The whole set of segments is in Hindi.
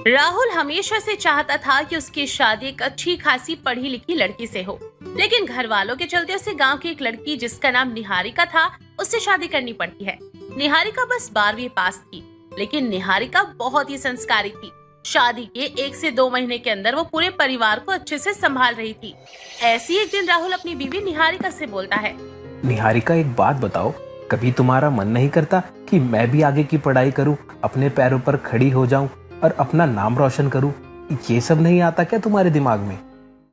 राहुल हमेशा से चाहता था कि उसकी शादी एक अच्छी खासी पढ़ी लिखी लड़की से हो, लेकिन घर वालों के चलते उसे गांव की एक लड़की जिसका नाम निहारिका था उससे शादी करनी पड़ती है। निहारिका बस 12वीं पास थी, लेकिन निहारिका बहुत ही संस्कारी थी। शादी के 1 से 2 महीने के अंदर वो पूरे परिवार को अच्छे से संभाल रही थी। ऐसी एक दिन राहुल अपनी बीवी निहारिका से बोलता है, निहारिका एक बात बताओ, कभी तुम्हारा मन नहीं करता कि मैं भी आगे की पढ़ाई करूं, अपने पैरों पर खड़ी हो जाऊं और अपना नाम रोशन करूं? ये सब नहीं आता क्या तुम्हारे दिमाग में?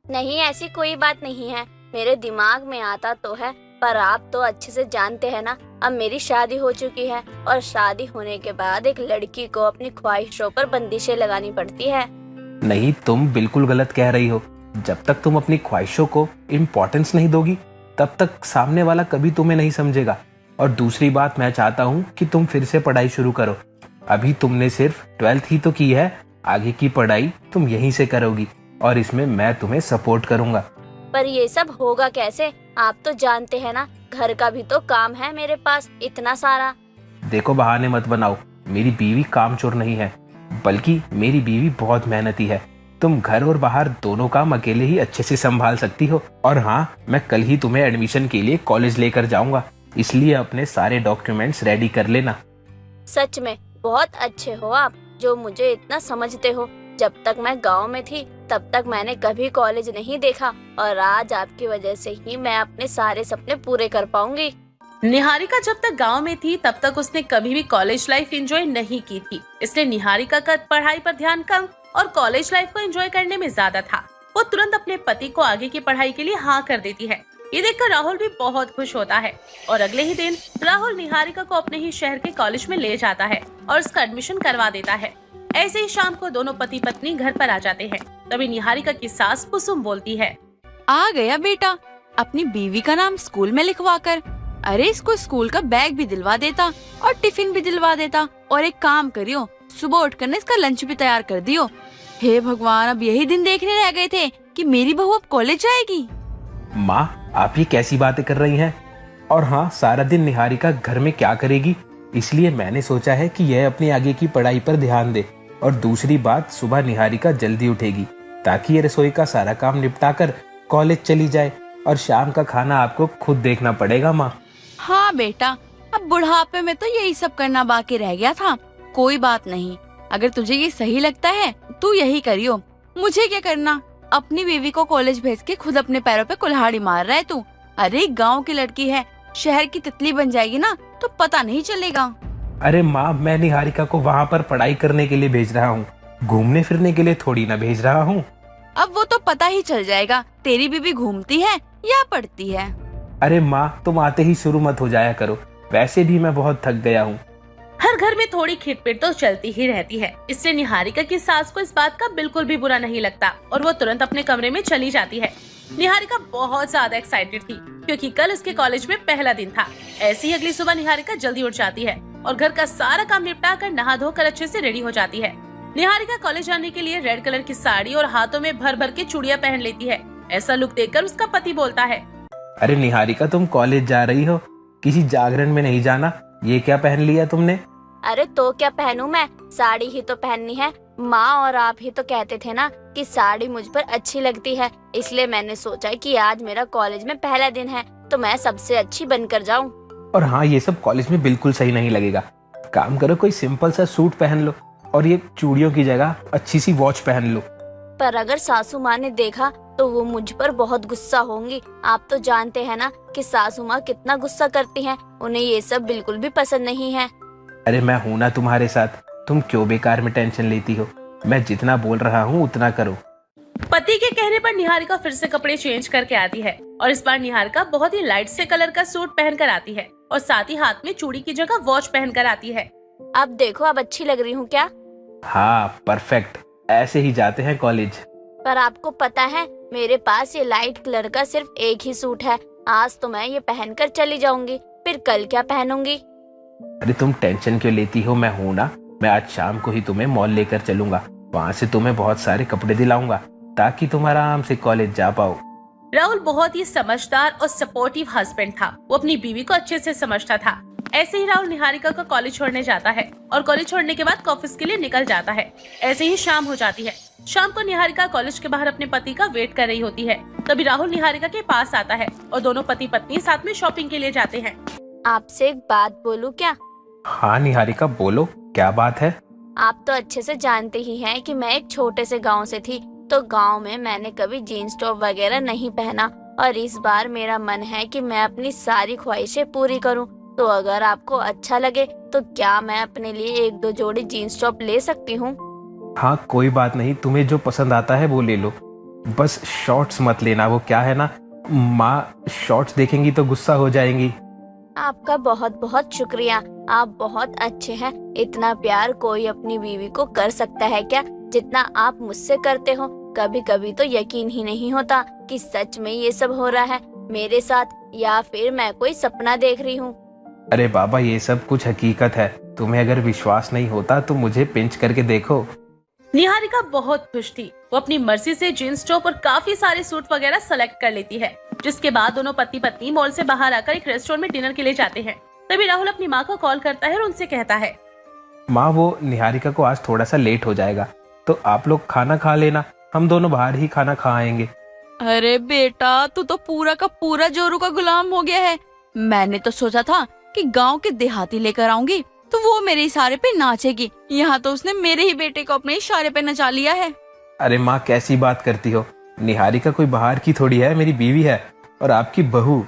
नहीं, ऐसी कोई बात नहीं है। मेरे दिमाग में आता तो है, पर आप तो अच्छे से जानते हैं ना, अब मेरी शादी हो चुकी है और शादी होने के बाद एक लड़की को अपनी ख्वाहिशों पर बंदिशें लगानी पड़ती है। नहीं, तुम बिल्कुल गलत कह रही हो। जब तक तुम अपनी ख्वाहिशों को इम्पोर्टेंस नहीं दोगी, तब तक सामने वाला कभी तुम्हें नहीं समझेगा। और दूसरी बात, मैं चाहता हूँ कि तुम फिर से पढ़ाई शुरू करो। अभी तुमने सिर्फ 12th ही तो की है, आगे की पढ़ाई तुम यहीं से करोगी और इसमें मैं तुम्हें सपोर्ट करूंगा। पर ये सब होगा कैसे? आप तो जानते हैं ना, घर का भी तो काम है मेरे पास इतना सारा। देखो, बहाने मत बनाओ। मेरी बीवी कामचोर नहीं है, बल्कि मेरी बीवी बहुत मेहनती है। तुम घर और बाहर दोनों काम अकेले ही अच्छे से संभाल सकती हो। और हाँ, मैं कल ही तुम्हें एडमिशन के लिए कॉलेज लेकर जाऊंगा, इसलिए अपने सारे डॉक्यूमेंट्स रेडी कर लेना। सच में बहुत अच्छे हो आप, जो मुझे इतना समझते हो। जब तक मैं गांव में थी तब तक मैंने कभी कॉलेज नहीं देखा, और आज आपकी वजह से ही मैं अपने सारे सपने पूरे कर पाऊंगी। निहारिका जब तक गांव में थी तब तक उसने कभी भी कॉलेज लाइफ एंजॉय नहीं की थी, इसलिए निहारिका का पढ़ाई पर ध्यान कम और कॉलेज लाइफ को एंजॉय करने में ज्यादा था। वो तुरंत अपने पति को आगे की पढ़ाई के लिए हाँ कर देती है। ये देखकर राहुल भी बहुत खुश होता है और अगले ही दिन राहुल निहारिका को अपने ही शहर के कॉलेज में ले जाता है और उसका एडमिशन करवा देता है। ऐसे ही शाम को दोनों पति पत्नी घर पर आ जाते हैं। तभी निहारिका की सास कुसुम बोलती है, आ गया बेटा, अपनी बीवी का नाम स्कूल में लिखवा कर। अरे, इसको स्कूल का बैग भी दिलवा देता और टिफिन भी दिलवा देता, और एक काम करियो, सुबह उठकर इसका लंच भी तैयार कर दियो। हे भगवान, अब यही दिन देखने रह गए थे कि मेरी बहू अब कॉलेज जाएगी। माँ, आप ये कैसी बातें कर रही हैं? और हाँ, सारा दिन निहारिका घर में क्या करेगी, इसलिए मैंने सोचा है कि यह अपनी आगे की पढ़ाई पर ध्यान दे। और दूसरी बात, सुबह निहारिका जल्दी उठेगी ताकि ये रसोई का सारा काम निपटा कर कॉलेज चली जाए, और शाम का खाना आपको खुद देखना पड़ेगा माँ। हाँ बेटा, अब बुढ़ापे में तो यही सब करना बाकी रह गया था। कोई बात नहीं, अगर तुझे ये सही लगता है तू यही करियो, मुझे क्या करना। अपनी बीवी को कॉलेज भेज के खुद अपने पैरों पे कुल्हाड़ी मार रहा है तू। अरे, गांव की लड़की है, शहर की तितली बन जाएगी ना तो पता नहीं चलेगा। अरे माँ, मैं निहारिका को वहाँ पर पढ़ाई करने के लिए भेज रहा हूँ, घूमने फिरने के लिए थोड़ी ना भेज रहा हूँ। अब वो तो पता ही चल जाएगा तेरी बीवी घूमती है या पढ़ती है। अरे माँ, तुम आते ही शुरू मत हो जाया करो, वैसे भी मैं बहुत थक गया हूँ। हर घर में थोड़ी खिटपिट तो चलती ही रहती है, इसलिए निहारिका की सास को इस बात का बिल्कुल भी बुरा नहीं लगता और वो तुरंत अपने कमरे में चली जाती है। निहारिका बहुत ज्यादा एक्साइटेड थी क्योंकि कल उसके कॉलेज में पहला दिन था। ऐसी ही अगली सुबह निहारिका जल्दी उठ जाती है और घर का सारा काम निपटा कर नहा धोकर अच्छे से रेडी हो जाती है। निहारिका कॉलेज जाने के लिए रेड कलर की साड़ी और हाथों में भर भर के चूड़ियां पहन लेती है। ऐसा लुक देखकर उसका पति बोलता है, अरे निहारिका, तुम कॉलेज जा रही हो, किसी जागरण में नहीं जाना? ये क्या पहन लिया तुमने? अरे तो क्या पहनूं मैं, साड़ी ही तो पहननी है। माँ और आप ही तो कहते थे ना कि साड़ी मुझ पर अच्छी लगती है, इसलिए मैंने सोचा कि आज मेरा कॉलेज में पहला दिन है तो मैं सबसे अच्छी बनकर जाऊं। और हाँ, ये सब कॉलेज में बिल्कुल सही नहीं लगेगा। काम करो, कोई सिंपल सा सूट पहन लो और ये चूड़ियों की जगह अच्छी सी वॉच पहन लो। पर अगर सासू माँ ने देखा तो वो मुझ पर बहुत गुस्सा होंगी। आप तो जानते हैं ना कि सासू माँ कितना गुस्सा करती हैं, उन्हें ये सब बिल्कुल भी पसंद नहीं है। अरे मैं हूं ना तुम्हारे साथ, तुम क्यों बेकार में टेंशन लेती हो? मैं जितना बोल रहा हूँ उतना करो। पति के कहने पर निहारिका फिर से कपड़े चेंज करके आती है और इस बार निहारिका बहुत ही लाइट से कलर का सूट पहन कर आती है और साथ ही हाथ में चूड़ी की जगह वॉच पहन कर आती है। अब देखो, अब अच्छी लग रही हूँ क्या? हाँ, परफेक्ट, ऐसे ही जाते हैं कॉलेज। पर आपको पता है, मेरे पास ये लाइट कलर का सिर्फ एक ही सूट है। आज तो मैं ये पहनकर चली जाऊंगी, फिर कल क्या पहनूंगी? अरे तुम टेंशन क्यों लेती हो, मैं हूं ना। मैं आज शाम को ही तुम्हें मॉल लेकर चलूंगा, वहाँ से तुम्हें बहुत सारे कपड़े दिलाऊंगा ताकि तुम आराम से कॉलेज जा पाओ। राहुल बहुत ही समझदार और सपोर्टिव हस्बैंड था। वो अपनी बीवी को अच्छे से समझता था ऐसे ही राहुल निहारिका का कॉलेज छोड़ने जाता है और कॉलेज छोड़ने के बाद ऑफिस के लिए निकल जाता है। ऐसे ही शाम हो जाती है। शाम को निहारिका कॉलेज के बाहर अपने पति का वेट कर रही होती है। तभी राहुल निहारिका के पास आता है और दोनों पति पत्नी साथ में शॉपिंग के लिए जाते हैं। आपसे एक बात बोलूं क्या? हाँ निहारिका बोलो, क्या बात है? आप तो अच्छे से जानते ही हैं कि मैं एक छोटे से गांव से थी, तो गांव में मैंने कभी जीन्स टॉप वगैरह नहीं पहना और इस बार मेरा मन है कि मैं अपनी सारी ख्वाहिशें पूरी करूं। तो अगर आपको अच्छा लगे तो क्या मैं अपने लिए 1-2 जोड़ी जीन्स टॉप ले सकती हूं? हाँ कोई बात नहीं, तुम्हें जो पसंद आता है वो ले लो, बस शॉर्ट्स मत लेना। वो क्या है ना, माँ शॉर्ट्स देखेंगी तो गुस्सा हो जाएंगी। आपका बहुत बहुत शुक्रिया, आप बहुत अच्छे हैं। इतना प्यार कोई अपनी बीवी को कर सकता है क्या, जितना आप मुझसे करते हो? कभी कभी तो यकीन ही नहीं होता कि सच में ये सब हो रहा है मेरे साथ, या फिर मैं कोई सपना देख रही हूँ। अरे बाबा ये सब कुछ हकीकत है, तुम्हें अगर विश्वास नहीं होता तो मुझे पिंच करके देखो। निहारिका बहुत खुश थी। वो अपनी मर्जी से जींस टॉप और काफी सारे सूट वगैरह सेलेक्ट कर लेती है, जिसके बाद दोनों पति पत्नी मॉल से बाहर आकर एक रेस्टोरेंट में डिनर के लिए जाते हैं। तभी राहुल अपनी माँ को कॉल करता है और उनसे कहता है, माँ वो निहारिका को आज थोड़ा सा लेट हो जाएगा, तो आप लोग खाना खा लेना, हम दोनों बाहर ही खाना खा आएंगे। अरे बेटा, तू तो पूरा का पूरा जोरू का गुलाम हो गया है। मैंने तो सोचा था कि गांव के देहाती लेकर आऊंगी तो वो मेरे इशारे पे नाचेगी। यहाँ तो उसने मेरे ही बेटे को अपने इशारे पे नचा लिया है। अरे माँ कैसी बात करती हो, निहारिका कोई बाहर की थोड़ी है, मेरी बीवी है और आपकी बहू।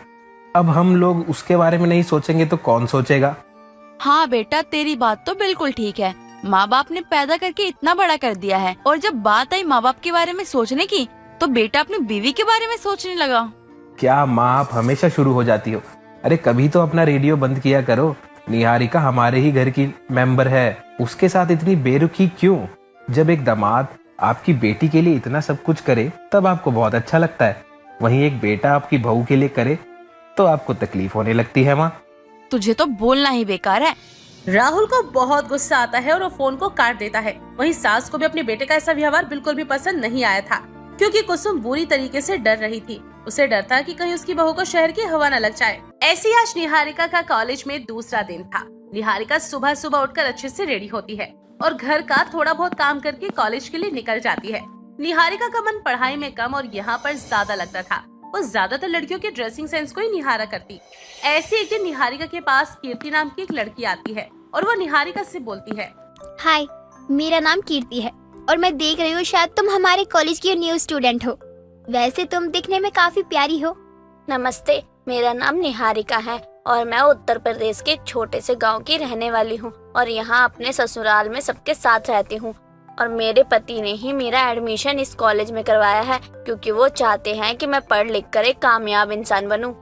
अब हम लोग उसके बारे में नहीं सोचेंगे तो कौन सोचेगा? हाँ बेटा, तेरी बात तो बिल्कुल ठीक है। माँ बाप ने पैदा करके इतना बड़ा कर दिया है, और जब बात आई माँ बाप के बारे में सोचने की तो बेटा अपनी बीवी के बारे में सोचने लगा। क्या माँ आप हमेशा शुरू हो जाती हो? अरे कभी तो अपना रेडियो बंद किया करो। निहारिका हमारे ही घर की मेंबर है, उसके साथ इतनी बेरुखी क्यों? जब एक दामाद आपकी बेटी के लिए इतना सब कुछ करे तब आपको बहुत अच्छा लगता है, वहीं एक बेटा आपकी बहू के लिए करे तो आपको तकलीफ होने लगती है। माँ तुझे तो बोलना ही बेकार है। राहुल को बहुत गुस्सा आता है और वो फोन को काट देता है। वहीं सास को भी अपने बेटे का ऐसा व्यवहार बिल्कुल भी पसंद नहीं आया था, क्योंकि कुसुम बुरी तरीके से डर रही थी। उसे डर था कि कहीं उसकी बहू को शहर की हवा न लग जाए। ऐसी आज निहारिका का कॉलेज में दूसरा दिन था। निहारिका सुबह सुबह उठकर अच्छे से रेडी होती है और घर का थोड़ा बहुत काम करके कॉलेज के लिए निकल जाती है। निहारिका का मन पढ़ाई में कम और यहाँ पर ज्यादा लगता था। वो ज्यादातर लड़कियों के ड्रेसिंग सेंस को ही निहारा करती। ऐसे एक दिन निहारिका के पास कीर्ति नाम की एक लड़की आती है और वो निहारिका से बोलती है, हाय, मेरा नाम कीर्ति है और मैं देख रही हूँ शायद तुम हमारे कॉलेज की न्यू स्टूडेंट हो। वैसे तुम दिखने में काफी प्यारी हो। नमस्ते, मेरा नाम निहारिका है और मैं उत्तर प्रदेश के एक छोटे से गांव की रहने वाली हूँ और यहाँ अपने ससुराल में सबके साथ रहती हूँ। और मेरे पति ने ही मेरा एडमिशन इस कॉलेज में करवाया है, क्योंकि वो चाहते हैं कि मैं पढ़ लिख कर एक कामयाब इंसान बनूं।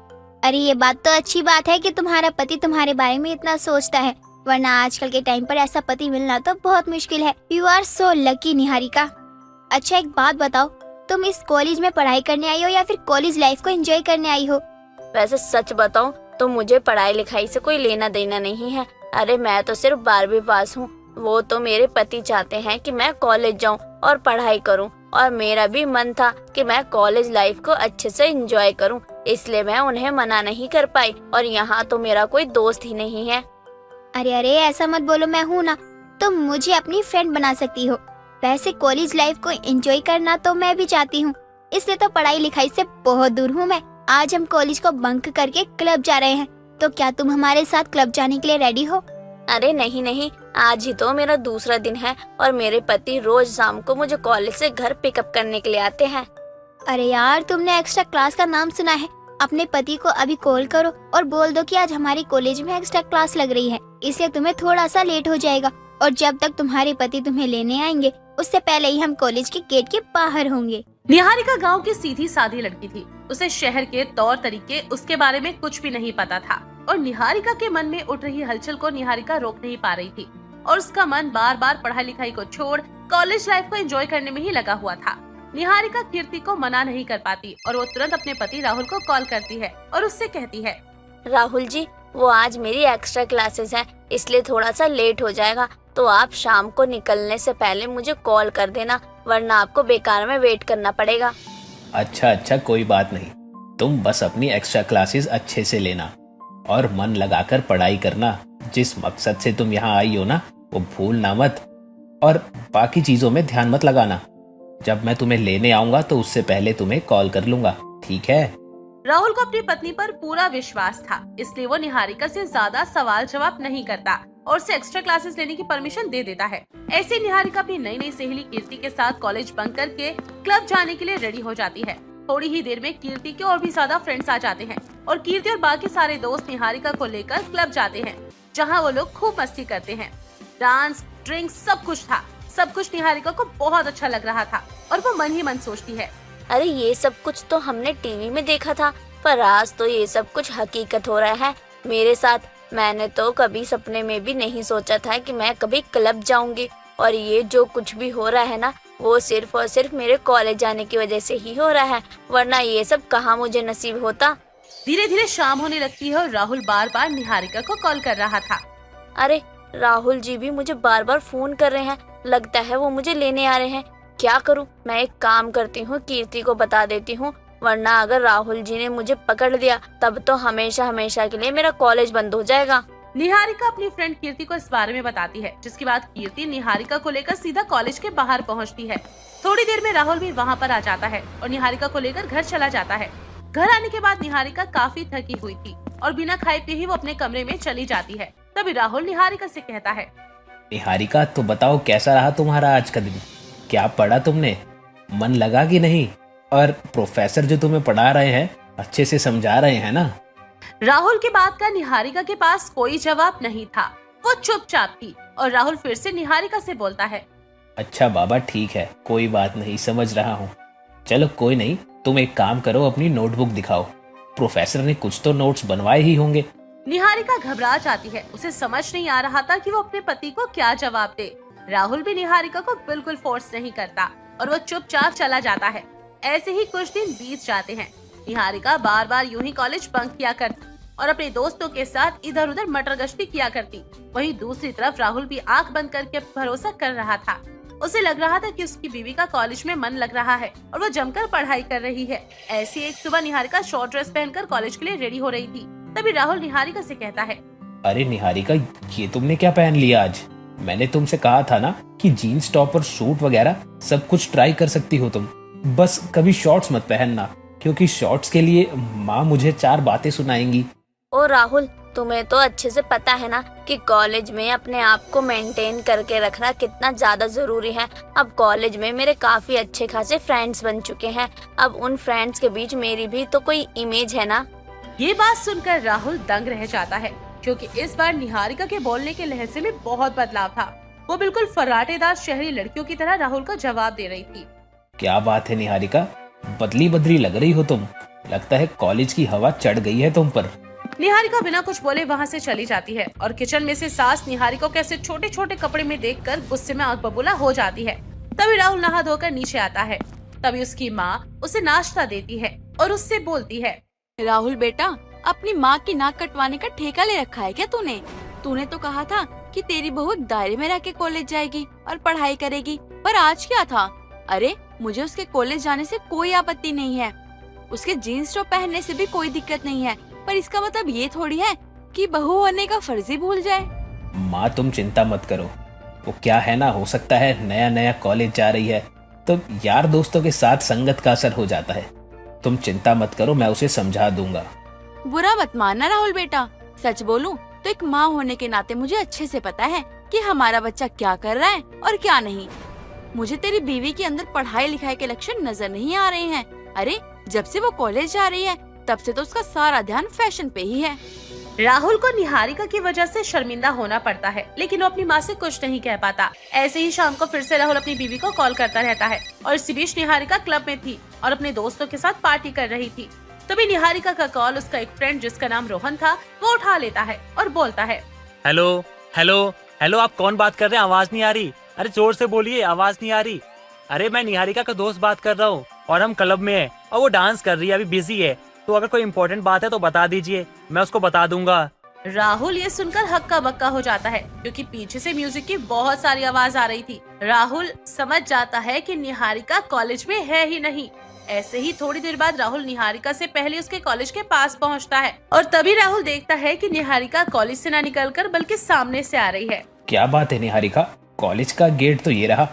अरे ये बात तो अच्छी बात है कि तुम्हारा पति तुम्हारे बारे में इतना सोचता है, वरना आजकल के टाइम पर ऐसा पति मिलना तो बहुत मुश्किल है। You are so lucky Niharika. अच्छा एक बात बताओ, तुम इस कॉलेज में पढ़ाई करने आई हो या फिर कॉलेज लाइफ को एंजॉय करने आई हो? वैसे सच बताऊं तो मुझे पढ़ाई लिखाई से कोई लेना देना नहीं है। अरे मैं तो सिर्फ 12वीं पास हूँ। वो तो मेरे पति चाहते हैं कि मैं कॉलेज जाऊं और पढ़ाई करूं, और मेरा भी मन था कि मैं कॉलेज लाइफ को अच्छे से एंजॉय करूं, इसलिए मैं उन्हें मना नहीं कर पाई। और यहाँ तो मेरा कोई दोस्त ही नहीं है। अरे अरे ऐसा मत बोलो, मैं हूँ ना, तुम मुझे अपनी फ्रेंड बना सकती हो। वैसे कॉलेज लाइफ को एंजॉय करना तो मैं भी चाहती हूँ, इसलिए तो पढ़ाई लिखाई से बहुत दूर हूँ मैं। आज हम कॉलेज को बंक करके क्लब जा रहे हैं, तो क्या तुम हमारे साथ क्लब जाने के लिए रेडी हो? अरे नहीं नहीं, आज ही तो मेरा दूसरा दिन है और मेरे पति रोज शाम को मुझे कॉलेज से घर पिकअप करने के लिए आते हैं। अरे यार, तुमने एक्स्ट्रा क्लास का नाम सुना है? अपने पति को अभी कॉल करो और बोल दो कि आज हमारे कॉलेज में एक्स्ट्रा क्लास लग रही है, इसलिए तुम्हें थोड़ा सा लेट हो जाएगा। और जब तक तुम्हारे पति तुम्हें लेने आएंगे उससे पहले ही हम कॉलेज के गेट के बाहर होंगे। निहारिका गांव की सीधी सादी लड़की थी। उसे शहर के तौर तरीके उसके बारे में कुछ भी नहीं पता था और निहारिका के मन में उठ रही हलचल को निहारिका रोक नहीं पा रही थी और उसका मन बार बार पढ़ाई लिखाई को छोड़ कॉलेज लाइफ को एंजॉय करने में ही लगा हुआ था। निहारिका कीर्ति को मना नहीं कर पाती और वो तुरंत अपने पति राहुल को कॉल करती है और उससे कहती है, राहुल जी, वो आज मेरी एक्स्ट्रा क्लासेस हैं, इसलिए थोड़ा सा लेट हो जाएगा, तो आप शाम को निकलने से पहले मुझे कॉल कर देना, वरना आपको बेकार में वेट करना पड़ेगा। अच्छा कोई बात नहीं, तुम बस अपनी एक्स्ट्रा क्लासेस अच्छे से लेना और मन लगाकर पढ़ाई करना। जिस मकसद से तुम यहाँ आई हो ना, वो भूलना मत, और बाकी चीजों में ध्यान मत लगाना। जब मैं तुम्हें लेने आऊंगा तो उससे पहले तुम्हें कॉल कर लूंगा, ठीक है? राहुल को अपनी पत्नी पर पूरा विश्वास था, इसलिए वो निहारिका से ज्यादा सवाल जवाब नहीं करता और उसे एक्स्ट्रा क्लासेस लेने की परमिशन दे देता है। ऐसे ही निहारिका अपनी नई नई सहेली कीर्ति के साथ कॉलेज बंक करके क्लब जाने के लिए रेडी हो जाती है। थोड़ी ही देर में कीर्ति के और भी ज्यादा फ्रेंड्स आ जाते हैं और कीर्ति और बाकी सारे दोस्त निहारिका को लेकर क्लब जाते हैं, जहाँ वो लोग खूब मस्ती करते हैं। डांस, ड्रिंक्स, सब कुछ था। सब कुछ निहारिका को बहुत अच्छा लग रहा था और वो मन ही मन सोचती है, अरे ये सब कुछ तो हमने टीवी में देखा था, पर आज तो ये सब कुछ हकीकत हो रहा है मेरे साथ। मैंने तो कभी सपने में भी नहीं सोचा था कि मैं कभी क्लब जाऊंगी, और ये जो कुछ भी हो रहा है ना, वो सिर्फ और सिर्फ मेरे कॉलेज जाने की वजह से ही हो रहा है, वरना ये सब कहाँ मुझे नसीब होता। धीरे धीरे शाम होने लगती है और राहुल बार बार निहारिका को कॉल कर रहा था। अरे राहुल जी भी मुझे बार बार फोन कर रहे हैं, लगता है वो मुझे लेने आ रहे हैं। क्या करूं? मैं एक काम करती हूँ, कीर्ति को बता देती हूँ, वरना अगर राहुल जी ने मुझे पकड़ लिया तब तो हमेशा हमेशा के लिए मेरा कॉलेज बंद हो जाएगा। निहारिका अपनी फ्रेंड कीर्ति को इस बारे में बताती है, जिसके बाद कीर्ति निहारिका को लेकर सीधा कॉलेज के बाहर पहुंचती है। थोड़ी देर में राहुल भी वहां पर आ जाता है और निहारिका को लेकर घर चला जाता है। घर आने के बाद निहारिका काफी थकी हुई थी और बिना खाए पिए ही वो अपने कमरे में चली जाती है। तभी राहुल निहारिका से कहता है, निहारिका, तो बताओ कैसा रहा तुम्हारा आज का दिन? क्या पढ़ा तुमने? मन लगा कि नहीं? और प्रोफेसर जो तुम्हें पढ़ा रहे हैं अच्छे से समझा रहे हैं ना? राहुल की बात का निहारिका के पास कोई जवाब नहीं था। वो चुपचाप थी और राहुल फिर से निहारिका से बोलता है, अच्छा बाबा, ठीक है, कोई बात नहीं, समझ रहा हूँ। चलो कोई नहीं, तुम एक काम करो, अपनी नोटबुक दिखाओ। प्रोफेसर ने कुछ तो नोट्स बनवाए ही होंगे। निहारिका घबरा जाती है। उसे समझ नहीं आ रहा था कि वो अपने पति को क्या जवाब दे। राहुल भी निहारिका को बिल्कुल फोर्स नहीं करता और वो चुपचाप चला जाता है। ऐसे ही कुछ दिन बीत जाते हैं। निहारिका बार बार यूं ही कॉलेज बंक किया करती और अपने दोस्तों के साथ इधर उधर मटर गश्ती किया करती। वहीं दूसरी तरफ राहुल भी आंख बंद करके भरोसा कर रहा था। उसे लग रहा था कि उसकी बीवी का कॉलेज में मन लग रहा है और वो जमकर पढ़ाई कर रही है। ऐसी एक सुबह निहारिका शॉर्ट ड्रेस पहनकर कॉलेज के लिए रेडी हो रही थी। तभी राहुल निहारिका से कहता है, अरे निहारिका, ये तुमने क्या पहन लिया आज? मैंने तुमसे कहा था ना कि जीन्स टॉप और सूट वगैरह सब कुछ ट्राई कर सकती हो तुम, बस कभी शॉर्ट्स मत पहनना, क्योंकि शॉर्ट्स के लिए माँ मुझे 4 बातें सुनाएंगी। ओ राहुल, तुम्हें तो अच्छे से पता है ना कि कॉलेज में अपने आप को मेंटेन करके रखना कितना ज्यादा जरूरी है। अब कॉलेज में मेरे काफी अच्छे खासे फ्रेंड्स बन चुके हैं, अब उन फ्रेंड्स के बीच मेरी भी तो कोई इमेज है ना। ये बात सुनकर राहुल दंग रह जाता है, क्योंकि इस बार निहारिका के बोलने के लहजे में बहुत बदलाव था। वो बिल्कुल फर्राटेदार शहरी लड़कियों की तरह राहुल को जवाब दे रही थी। क्या बात है निहारिका, बदली बदली लग रही हो तुम। लगता है कॉलेज की हवा चढ़ गई है तुम पर। निहारिका बिना कुछ बोले वहाँ से चली जाती है और किचन में से सास निहारिका को ऐसे छोटे छोटे कपड़े में देखकर गुस्से में आग बबूला हो जाती है। तभी राहुल नहा धोकर नीचे आता है। तभी उसकी माँ उसे नाश्ता देती है और उससे बोलती है, राहुल बेटा, अपनी माँ की नाक कटवाने का ठेका ले रखा है क्या तूने? तूने तो कहा था कि तेरी बहू एक दायरे में रह के कॉलेज जाएगी और पढ़ाई करेगी, पर आज क्या था? अरे मुझे उसके कॉलेज जाने से कोई आपत्ति नहीं है, उसके जीन्स टॉप पहनने से भी कोई दिक्कत नहीं है, पर इसका मतलब ये थोड़ी है कि बहू होने का फर्ज ही भूल जाए। माँ तुम चिंता मत करो, वो क्या है ना, हो सकता है नया नया कॉलेज जा रही है तो यार दोस्तों के साथ संगत का असर हो जाता है। तुम चिंता मत करो, मैं उसे समझा दूंगा। बुरा मत मानना राहुल बेटा, सच बोलूं तो एक माँ होने के नाते मुझे अच्छे से पता है कि हमारा बच्चा क्या कर रहा है और क्या नहीं। मुझे तेरी बीवी के अंदर पढ़ाई लिखाई के लक्षण नजर नहीं आ रहे हैं। अरे जब से वो कॉलेज जा रही है तब से तो उसका सारा ध्यान फैशन पे ही है। राहुल को निहारिका की वजह से शर्मिंदा होना पड़ता है, लेकिन वो अपनी माँ से कुछ नहीं कह पाता। ऐसे ही शाम को फिर से राहुल अपनी बीवी को कॉल करता रहता है और इसी बीच निहारिका क्लब में थी और अपने दोस्तों के साथ पार्टी कर रही थी। तभी निहारिका का कॉल उसका एक फ्रेंड जिसका नाम रोहन था वो उठा लेता है और बोलता है, हेलो हेलो हेलो, आप कौन बात कर रहे हैं? आवाज नहीं आ रही। अरे जोर से बोलिए, आवाज नहीं आ रही। अरे मैं निहारिका का दोस्त बात कर रहा हूँ और हम क्लब में हैं और वो डांस कर रही है, अभी बिजी है, तो अगर कोई इम्पोर्टेंट बात है तो बता दीजिए, मैं उसको बता दूंगा। राहुल ये सुनकर हक्का बक्का हो जाता है, क्योंकि पीछे से म्यूजिक की बहुत सारी आवाज आ रही थी। राहुल समझ जाता है कि निहारिका कॉलेज में है ही नहीं। ऐसे ही थोड़ी देर बाद राहुल निहारिका से पहले उसके कॉलेज के पास पहुंचता है और तभी राहुल देखता है कि निहारिका कॉलेज से न निकलकर बल्कि सामने से आ रही है। क्या बात है निहारिका, कॉलेज का गेट तो ये रहा,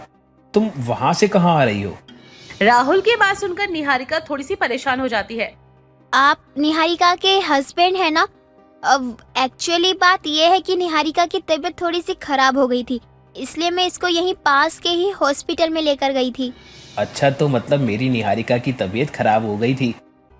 तुम वहाँ से कहाँ आ रही हो? राहुल की बात सुनकर निहारिका थोड़ी सी परेशान हो जाती है। आप निहारिका के हस्बैंड है ना? अब एक्चुअली बात यह है कि निहारिका की तबीयत थोड़ी सी खराब हो गई थी, इसलिए मैं इसको यहीं पास के ही हॉस्पिटल में लेकर गई थी। अच्छा, तो मतलब मेरी निहारिका की तबीयत खराब हो गई थी।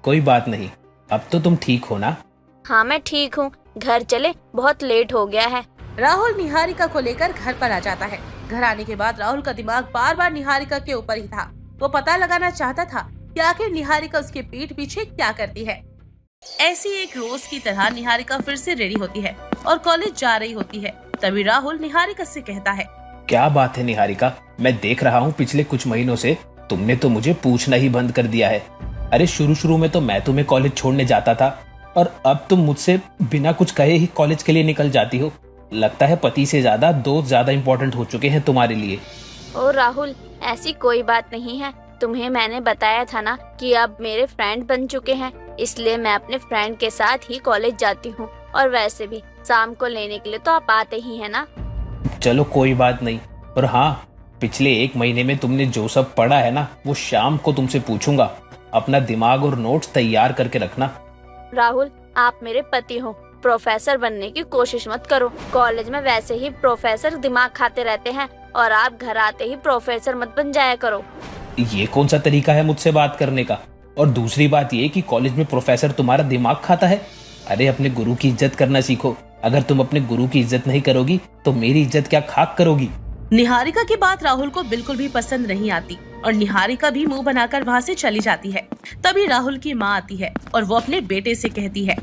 कोई बात नहीं, अब तो तुम ठीक हो ना? हाँ मैं ठीक हूँ, घर चले, बहुत लेट हो गया है। राहुल निहारिका को लेकर घर पर आ जाता है। घर आने के बाद राहुल का दिमाग बार बार निहारिका के ऊपर ही था। वो पता लगाना चाहता था कि आखिर निहारिका उसके पीठ पीछे क्या करती है। ऐसी एक रोज की तरह निहारिका फिर से रेडी होती है और कॉलेज जा रही होती है। तभी राहुल निहारिका से कहता है, क्या बात है निहारिका, मैं देख रहा हूँ पिछले कुछ महीनों से तुमने तो मुझे पूछना ही बंद कर दिया है। अरे शुरू में तो मैं तुम्हें कॉलेज छोड़ने जाता था और अब तुम मुझसे बिना कुछ कहे ही कॉलेज के लिए निकल जाती हो। लगता है पति से ज्यादा दोस्त ज्यादा इम्पोर्टेंट हो चुके हैं तुम्हारे लिए। ओ राहुल, ऐसी कोई बात नहीं है। तुम्हें मैंने बताया था ना कि अब मेरे फ्रेंड बन चुके हैं, इसलिए मैं अपने फ्रेंड के साथ ही कॉलेज जाती हूँ। और वैसे भी शाम को लेने के लिए तो आप आते ही है ना। चलो कोई बात नहीं, पर हाँ, पिछले 1 महीने में तुमने जो सब पढ़ा है ना, वो शाम को तुमसे पूछूंगा। अपना दिमाग और नोट्स तैयार करके रखना। राहुल, आप मेरे पति हो, प्रोफेसर बनने की कोशिश मत करो। कॉलेज में वैसे ही प्रोफेसर दिमाग खाते रहते हैं और आप घर आते ही प्रोफेसर मत बन जाया करो। ये कौन सा तरीका है मुझसे बात करने का? और दूसरी बात ये कि कॉलेज में प्रोफेसर तुम्हारा दिमाग खाता है? अरे अपने गुरु की इज्जत करना सीखो। अगर तुम अपने गुरु की इज्जत नहीं करोगी तो मेरी इज्जत क्या खाक करोगी? निहारिका की बात राहुल को बिल्कुल भी पसंद नहीं आती और निहारिका भी मुंह बनाकर वहाँ से चली जाती है। तभी राहुल की माँ आती है और वो अपने बेटे से कहती है,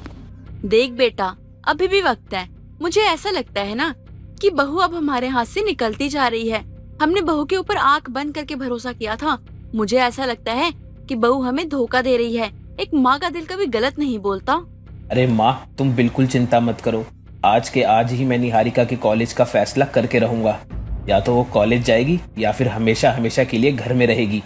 देख बेटा, अभी भी वक्त है। मुझे ऐसा लगता है ना कि बहू अब हमारे हाथ से निकलती जा रही है। हमने बहू के ऊपर आंख बंद करके भरोसा किया था। मुझे ऐसा लगता है कि बहू हमें धोखा दे रही है। एक माँ का दिल कभी गलत नहीं बोलता। अरे माँ, तुम बिल्कुल चिंता मत करो। आज के आज ही मैं निहारिका के कॉलेज का फैसला करके रहूंगा। या तो वो कॉलेज जाएगी या फिर हमेशा हमेशा के लिए घर में रहेगी।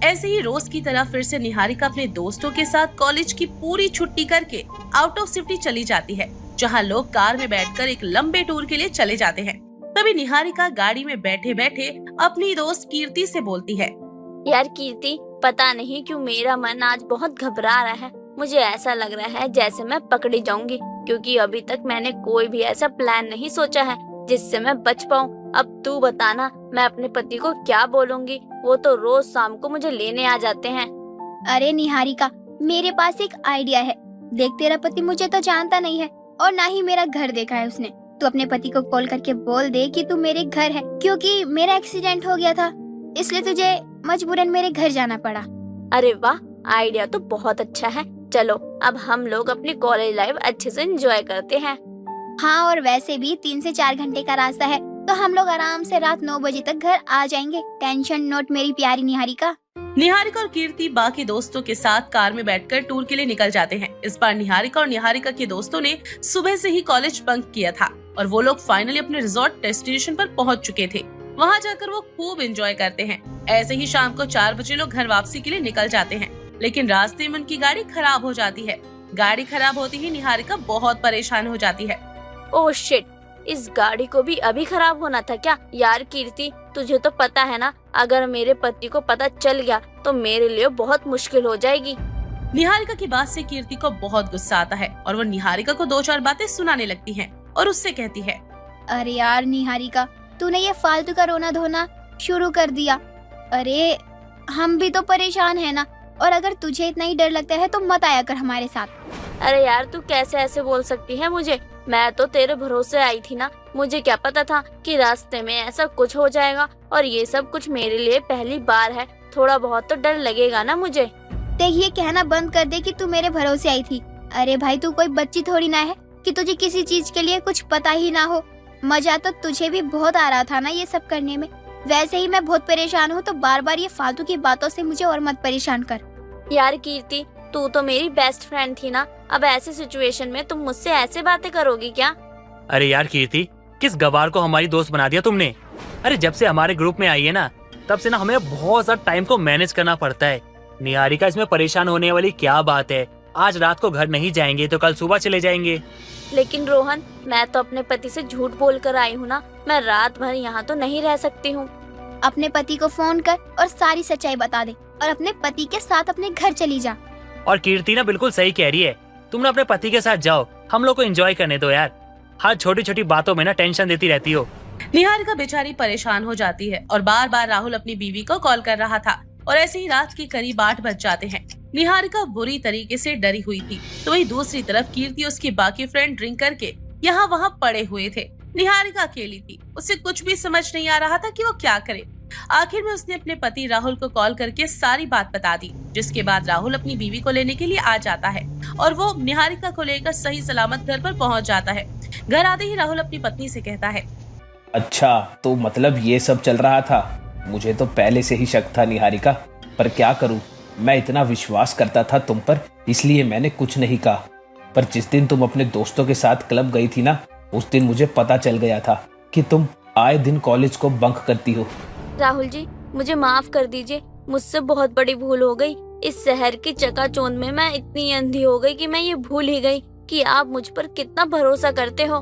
ऐसे ही रोज की तरह फिर से निहारिका अपने दोस्तों के साथ कॉलेज की पूरी छुट्टी करके आउट ऑफ सिटी चली जाती है, जहाँ लोग कार में बैठकर एक लंबे टूर के लिए चले जाते हैं। तभी निहारिका गाड़ी में बैठे बैठे अपनी दोस्त कीर्ति से बोलती है, यार कीर्ति, पता नहीं क्यों मेरा मन आज बहुत घबरा रहा है। मुझे ऐसा लग रहा है जैसे मैं पकड़ी जाऊंगी, क्योंकि अभी तक मैंने कोई भी ऐसा प्लान नहीं सोचा है जिससे मैं बच पाऊं। अब तू बताना, मैं अपने पति को क्या बोलूंगी? वो तो रोज शाम को मुझे लेने आ जाते हैं। अरे निहारिका, मेरे पास एक आइडिया है। देख, तेरा पति मुझे तो जानता नहीं है और ना ही मेरा घर देखा है उसने। तू अपने पति को कॉल करके बोल दे कि तू मेरे घर है, क्योंकि मेरा एक्सीडेंट हो गया था, इसलिए तुझे मजबूरन मेरे घर जाना पड़ा। अरे वाह, आइडिया तो बहुत अच्छा है। चलो अब हम लोग अपनी कॉलेज लाइफ अच्छे से एंजॉय करते हैं। हाँ, और वैसे भी 3 से 4 घंटे का रास्ता है, तो हम लोग आराम से रात 9 बजे तक घर आ जाएंगे। टेंशन नोट मेरी प्यारी निहारिका। निहारिका और कीर्ति बाकी दोस्तों के साथ कार में बैठकर टूर के लिए निकल जाते हैं। इस बार निहारिका और निहारिका के दोस्तों ने सुबह से ही कॉलेज बंक किया था और वो लोग फाइनली अपने रिजॉर्ट डेस्टिनेशन पर पहुंच चुके थे। वहां जाकर वो खूब एंजॉय करते हैं। ऐसे ही शाम को 4 बजे लोग घर वापसी के लिए निकल जाते हैं, लेकिन रास्ते में उनकी गाड़ी खराब हो जाती है। गाड़ी खराब होती ही निहारिका बहुत परेशान हो जाती है। ओह शिट, इस गाड़ी को भी अभी खराब होना था क्या? यार कीर्ति, तुझे तो पता है ना, अगर मेरे पति को पता चल गया तो मेरे लिए बहुत मुश्किल हो जाएगी। निहारिका की बात से कीर्ति को बहुत गुस्सा आता है और वो निहारिका को 2-4 बातें सुनाने लगती हैं और उससे कहती है, अरे यार निहारिका, तूने ये फालतू का रोना धोना शुरू कर दिया। अरे हम भी तो परेशान है ना, और अगर तुझे इतना ही डर लगता है तो मत आया कर हमारे साथ। अरे यार, तू कैसे ऐसे बोल सकती है मुझे? मैं तो तेरे भरोसे आई थी ना। मुझे क्या पता था कि रास्ते में ऐसा कुछ हो जाएगा, और ये सब कुछ मेरे लिए पहली बार है। थोड़ा बहुत तो डर लगेगा ना मुझे। देख, ये कहना बंद कर दे कि तू मेरे भरोसे आई थी। अरे भाई, तू कोई बच्ची थोड़ी ना है कि तुझे किसी चीज के लिए कुछ पता ही ना हो। मजा तो तुझे भी बहुत आ रहा था ना ये सब करने में। वैसे ही मैं बहुत परेशान हूँ, तो बार बार ये फालतू की बातों से मुझे और मत परेशान कर। यार कीर्ति, तू तो मेरी बेस्ट फ्रेंड थी ना। अब ऐसे सिचुएशन में तुम मुझसे ऐसे बातें करोगी क्या? अरे यार कीर्ति, किस गवार को हमारी दोस्त बना दिया तुमने? अरे जब से हमारे ग्रुप में आई है ना, तब से ना हमें बहुत ज्यादा टाइम को मैनेज करना पड़ता है। निहारिका, इसमें परेशान होने वाली क्या बात है? आज रात को घर नहीं जाएंगे तो कल सुबह चले जाएंगे। लेकिन रोहन, मैं तो अपने पति से झूठ बोल कर आई हूँ ना, मैं रात भर यहाँ तो नहीं रह सकती हूँ। अपने पति को फोन कर और सारी सच्चाई बता दे और अपने पति के साथ अपने घर चली जा। और कीर्ति ना बिल्कुल सही कह रही है, तुम ना अपने पति के साथ जाओ, हम लोग को एंजॉय करने दो यार। हर छोटी छोटी बातों में ना टेंशन देती रहती हो। निहारिका बेचारी परेशान हो जाती है और बार बार राहुल अपनी बीवी को कॉल कर रहा था और ऐसे ही रात के करीब 8 बज जाते हैं। निहारिका बुरी तरीके से डरी हुई थी, तो वही दूसरी तरफ कीर्ति उसकी बाकी फ्रेंड ड्रिंक करके यहाँ वहाँ पड़े हुए थे। निहारिका अकेली थी, उसे कुछ भी समझ नहीं आ रहा था कि वो क्या करे। आखिर में उसने अपने पति राहुल को कॉल करके सारी बात बता दी, जिसके बाद राहुल अपनी बीवी को लेने के लिए आ जाता है और वो निहारिका को लेकर सही सलामत घर पर पहुंच जाता है। घर आते ही राहुल अपनी पत्नी से कहता है, अच्छा, तो मतलब ये सब चल रहा था। मुझे तो पहले से ही शक था निहारिका, पर क्या करूं, मैं इतना विश्वास करता था तुम पर, इसलिए मैंने कुछ नहीं कहा। पर जिस दिन तुम अपने दोस्तों के साथ क्लब गई थी ना, उस दिन मुझे पता चल गया था कि तुम आए दिन कॉलेज को बंक करती हो। राहुल जी, मुझे माफ कर दीजिए, मुझसे बहुत बड़ी भूल हो गई। इस शहर की चकाचौंध में मैं इतनी अंधी हो गई कि मैं ये भूल ही गई कि आप मुझ पर कितना भरोसा करते हो।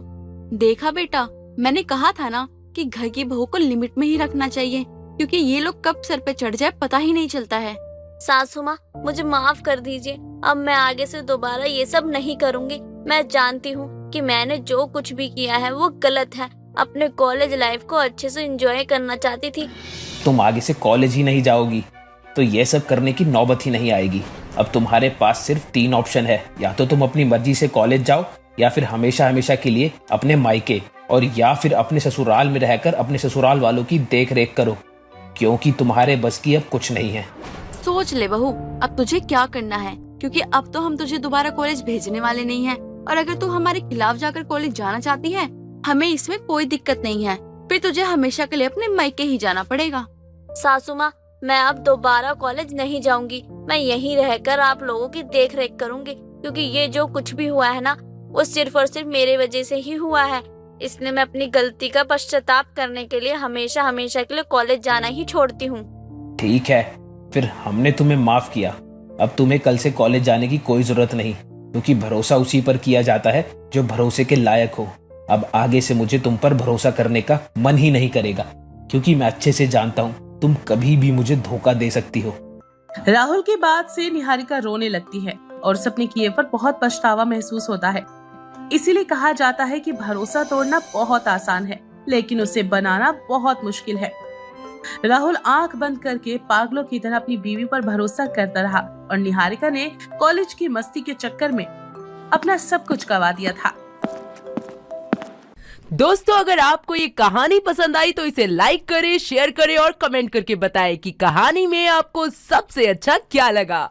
देखा बेटा, मैंने कहा था ना कि घर की बहू को लिमिट में ही रखना चाहिए, क्योंकि ये लोग कब सर पे चढ़ जाए पता ही नहीं चलता है। सासू माँ, मुझे माफ कर दीजिए, अब मैं आगे से दोबारा ये सब नहीं करूँगी। मैं जानती हूँ कि मैंने जो कुछ भी किया है वो गलत है। अपने कॉलेज लाइफ को अच्छे से एंजॉय करना चाहती थी। तुम आगे से कॉलेज ही नहीं जाओगी तो ये सब करने की नौबत ही नहीं आएगी। अब तुम्हारे पास सिर्फ 3 ऑप्शन है, या तो तुम अपनी मर्जी से कॉलेज जाओ, या फिर हमेशा हमेशा के लिए अपने मायके, और या फिर अपने ससुराल में रहकर अपने ससुराल वालों की देख रेख करो, क्योंकि तुम्हारे बस की अब कुछ नहीं है। सोच ले बहू, अब तुझे क्या करना है, क्योंकि अब तो हम तुझे दोबारा कॉलेज भेजने वाले नहीं हैं। और अगर तू हमारे खिलाफ जाकर कॉलेज जाना चाहती है, हमें इसमें कोई दिक्कत नहीं है, फिर तुझे हमेशा के लिए अपने मायके ही जाना पड़ेगा। सासू माँ, मैं अब दोबारा कॉलेज नहीं जाऊंगी। मैं यहीं रहकर आप लोगों की देख रेख करूंगी, क्योंकि ये जो कुछ भी हुआ है ना, वो सिर्फ और सिर्फ मेरे वजह से ही हुआ है। इसलिए मैं अपनी गलती का पश्चाताप करने के लिए हमेशा हमेशा के लिए कॉलेज जाना ही छोड़ती हूँ। ठीक है, फिर हमने तुम्हें माफ किया। अब तुम्हें कल से कॉलेज जाने की कोई जरूरत नहीं, क्योंकि भरोसा उसी पर किया जाता है जो भरोसे के लायक हो। अब आगे से मुझे तुम पर भरोसा करने का मन ही नहीं करेगा, क्योंकि मैं अच्छे से जानता हूँ तुम कभी भी मुझे धोखा दे सकती हो। राहुल की बात से निहारिका रोने लगती है और उसे अपने किए पर बहुत पछतावा महसूस होता है। इसीलिए कहा जाता है कि भरोसा तोड़ना बहुत आसान है, लेकिन उसे बनाना बहुत मुश्किल है। राहुल आंख बंद करके पागलों की तरह अपनी बीवी पर भरोसा करता रहा और निहारिका ने कॉलेज की मस्ती के चक्कर में अपना सब कुछ गवा दिया था। दोस्तों, अगर आपको ये कहानी पसंद आई तो इसे लाइक करें, शेयर करें और कमेंट करके बताएं कि कहानी में आपको सबसे अच्छा क्या लगा।